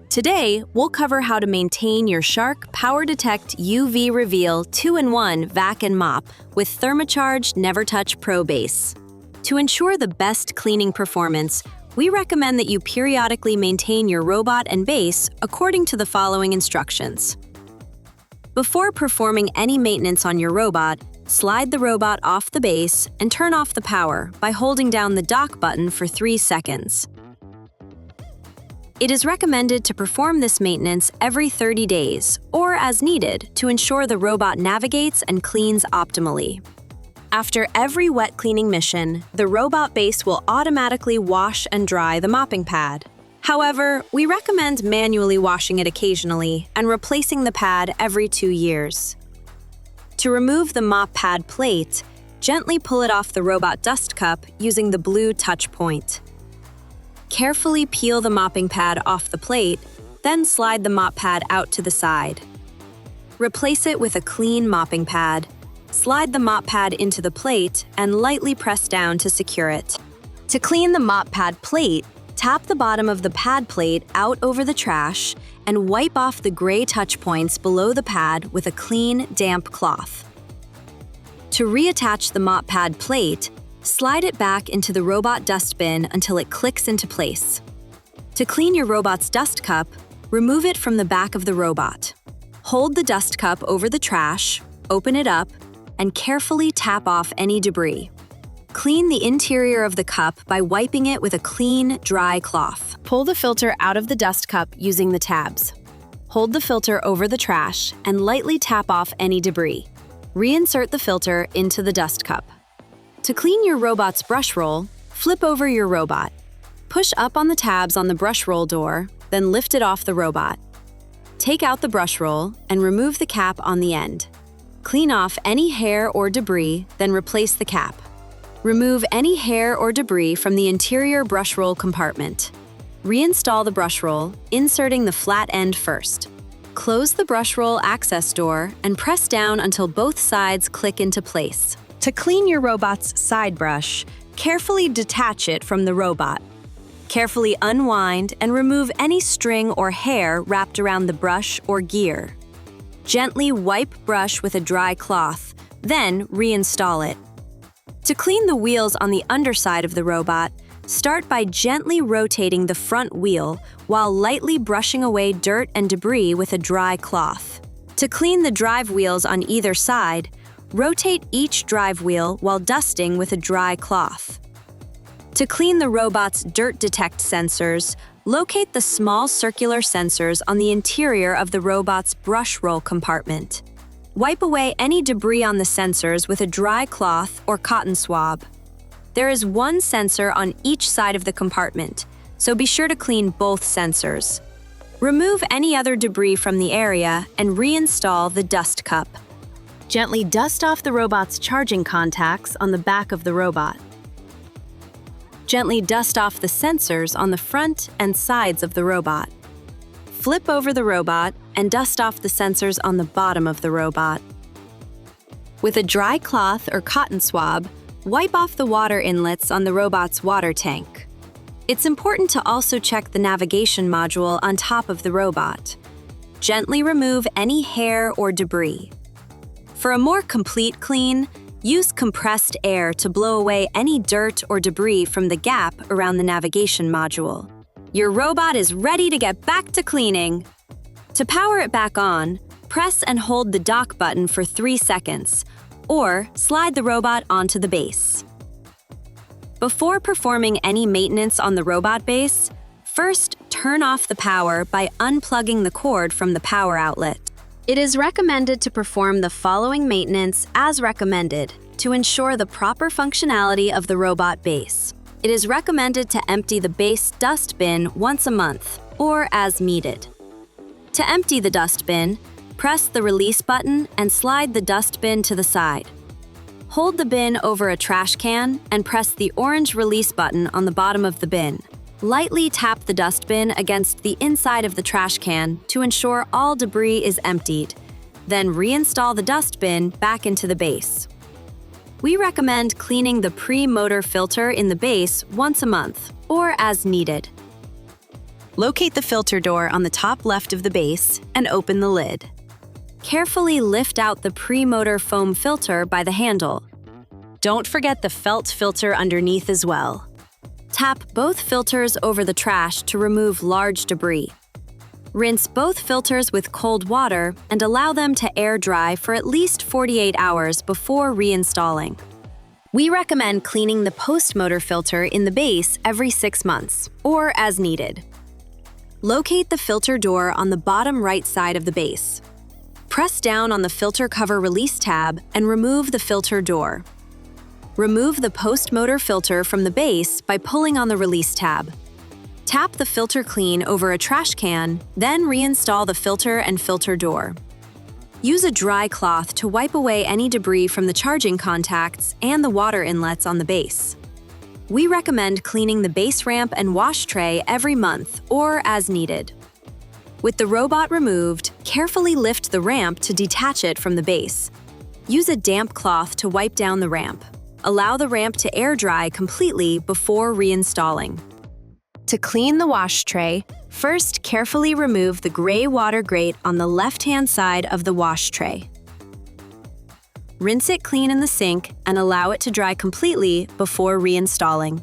Today, we'll cover how to maintain your Shark PowerDetect UV Reveal 2-in-1 Vac and Mop with ThermaCharged NeverTouch Pro Base. To ensure the best cleaning performance, we recommend that you periodically maintain your robot and base according to the following instructions. Before performing any maintenance on your robot, slide the robot off the base and turn off the power by holding down the dock button for 3 seconds. It is recommended to perform this maintenance every 30 days, or as needed, to ensure the robot navigates and cleans optimally. After every wet cleaning mission, the robot base will automatically wash and dry the mopping pad. However, we recommend manually washing it occasionally and replacing the pad every 2 years. To remove the mop pad plate, gently pull it off the robot dust cup using the blue touch point. Carefully peel the mopping pad off the plate, then slide the mop pad out to the side. Replace it with a clean mopping pad. Slide the mop pad into the plate and lightly press down to secure it. To clean the mop pad plate, tap the bottom of the pad plate out over the trash and wipe off the gray touch points below the pad with a clean, damp cloth. To reattach the mop pad plate, slide it back into the robot dustbin until it clicks into place. To clean your robot's dust cup, remove it from the back of the robot. Hold the dust cup over the trash, open it up, and carefully tap off any debris. Clean the interior of the cup by wiping it with a clean, dry cloth. Pull the filter out of the dust cup using the tabs. Hold the filter over the trash and lightly tap off any debris. Reinsert the filter into the dust cup. To clean your robot's brush roll, flip over your robot. Push up on the tabs on the brush roll door, then lift it off the robot. Take out the brush roll and remove the cap on the end. Clean off any hair or debris, then replace the cap. Remove any hair or debris from the interior brush roll compartment. Reinstall the brush roll, inserting the flat end first. Close the brush roll access door and press down until both sides click into place. To clean your robot's side brush, carefully detach it from the robot. Carefully unwind and remove any string or hair wrapped around the brush or gear. Gently wipe brush with a dry cloth, then reinstall it. To clean the wheels on the underside of the robot, start by gently rotating the front wheel while lightly brushing away dirt and debris with a dry cloth. To clean the drive wheels on either side, rotate each drive wheel while dusting with a dry cloth. To clean the robot's dirt detect sensors, locate the small circular sensors on the interior of the robot's brush roll compartment. Wipe away any debris on the sensors with a dry cloth or cotton swab. There is one sensor on each side of the compartment, so be sure to clean both sensors. Remove any other debris from the area and reinstall the dust cup. Gently dust off the robot's charging contacts on the back of the robot. Gently dust off the sensors on the front and sides of the robot. Flip over the robot and dust off the sensors on the bottom of the robot. With a dry cloth or cotton swab, wipe off the water inlets on the robot's water tank. It's important to also check the navigation module on top of the robot. Gently remove any hair or debris. For a more complete clean, use compressed air to blow away any dirt or debris from the gap around the navigation module. Your robot is ready to get back to cleaning. To power it back on, press and hold the dock button for 3 seconds, or slide the robot onto the base. Before performing any maintenance on the robot base, first turn off the power by unplugging the cord from the power outlet. It is recommended to perform the following maintenance as recommended to ensure the proper functionality of the robot base. It is recommended to empty the base dust bin once a month, or as needed. To empty the dust bin, press the release button and slide the dust bin to the side. Hold the bin over a trash can and press the orange release button on the bottom of the bin. Lightly tap the dustbin against the inside of the trash can to ensure all debris is emptied. Then reinstall the dustbin back into the base. We recommend cleaning the pre-motor filter in the base once a month, or as needed. Locate the filter door on the top left of the base and open the lid. Carefully lift out the pre-motor foam filter by the handle. Don't forget the felt filter underneath as well. Tap both filters over the trash to remove large debris. Rinse both filters with cold water and allow them to air dry for at least 48 hours before reinstalling. We recommend cleaning the post-motor filter in the base every 6 months, or as needed. Locate the filter door on the bottom right side of the base. Press down on the filter cover release tab and remove the filter door. Remove the post-motor filter from the base by pulling on the release tab. Tap the filter clean over a trash can, then reinstall the filter and filter door. Use a dry cloth to wipe away any debris from the charging contacts and the water inlets on the base. We recommend cleaning the base ramp and wash tray every month or as needed. With the robot removed, carefully lift the ramp to detach it from the base. Use a damp cloth to wipe down the ramp. Allow the ramp to air dry completely before reinstalling. To clean the wash tray, first carefully remove the gray water grate on the left-hand side of the wash tray. Rinse it clean in the sink and allow it to dry completely before reinstalling.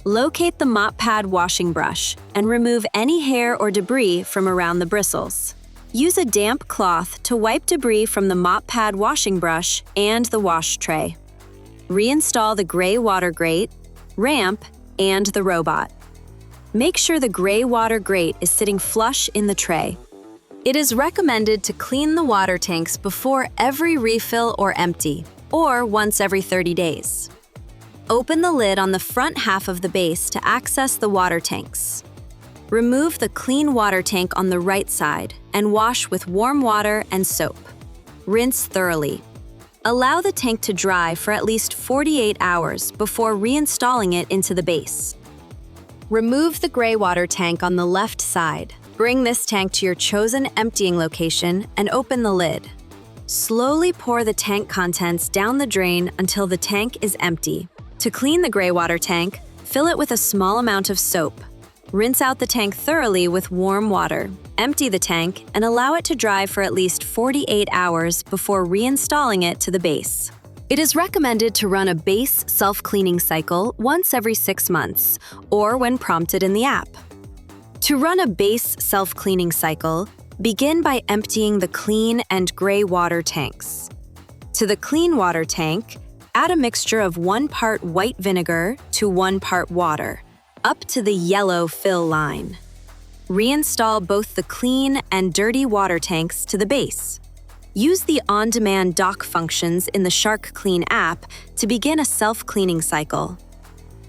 Locate the mop pad washing brush and remove any hair or debris from around the bristles. Use a damp cloth to wipe debris from the mop pad washing brush and the wash tray. Reinstall the gray water grate, ramp, and the robot. Make sure the gray water grate is sitting flush in the tray. It is recommended to clean the water tanks before every refill or empty, or once every 30 days. Open the lid on the front half of the base to access the water tanks. Remove the clean water tank on the right side and wash with warm water and soap. Rinse thoroughly. Allow the tank to dry for at least 48 hours before reinstalling it into the base. Remove the gray water tank on the left side. Bring this tank to your chosen emptying location and open the lid. Slowly pour the tank contents down the drain until the tank is empty. To clean the gray water tank, fill it with a small amount of soap. Rinse out the tank thoroughly with warm water. Empty the tank and allow it to dry for at least 48 hours before reinstalling it to the base. It is recommended to run a base self-cleaning cycle once every 6 months, or when prompted in the app. To run a base self-cleaning cycle, begin by emptying the clean and gray water tanks. To the clean water tank, add a mixture of 1 part white vinegar to 1 part water, up to the yellow fill line. Reinstall both the clean and dirty water tanks to the base. Use the on-demand dock functions in the Shark Clean app to begin a self-cleaning cycle.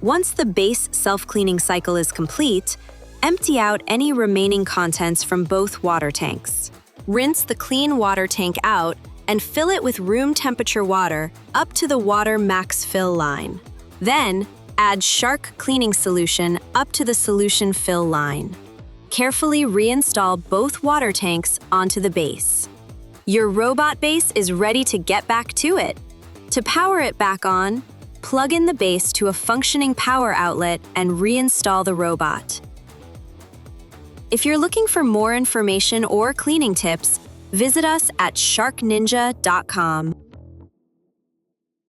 Once the base self-cleaning cycle is complete, empty out any remaining contents from both water tanks. Rinse the clean water tank out and fill it with room temperature water up to the water max fill line. Then, add Shark cleaning solution up to the solution fill line. Carefully reinstall both water tanks onto the base. Your robot base is ready to get back to it. To power it back on, plug in the base to a functioning power outlet and reinstall the robot. If you're looking for more information or cleaning tips, visit us at sharkninja.com.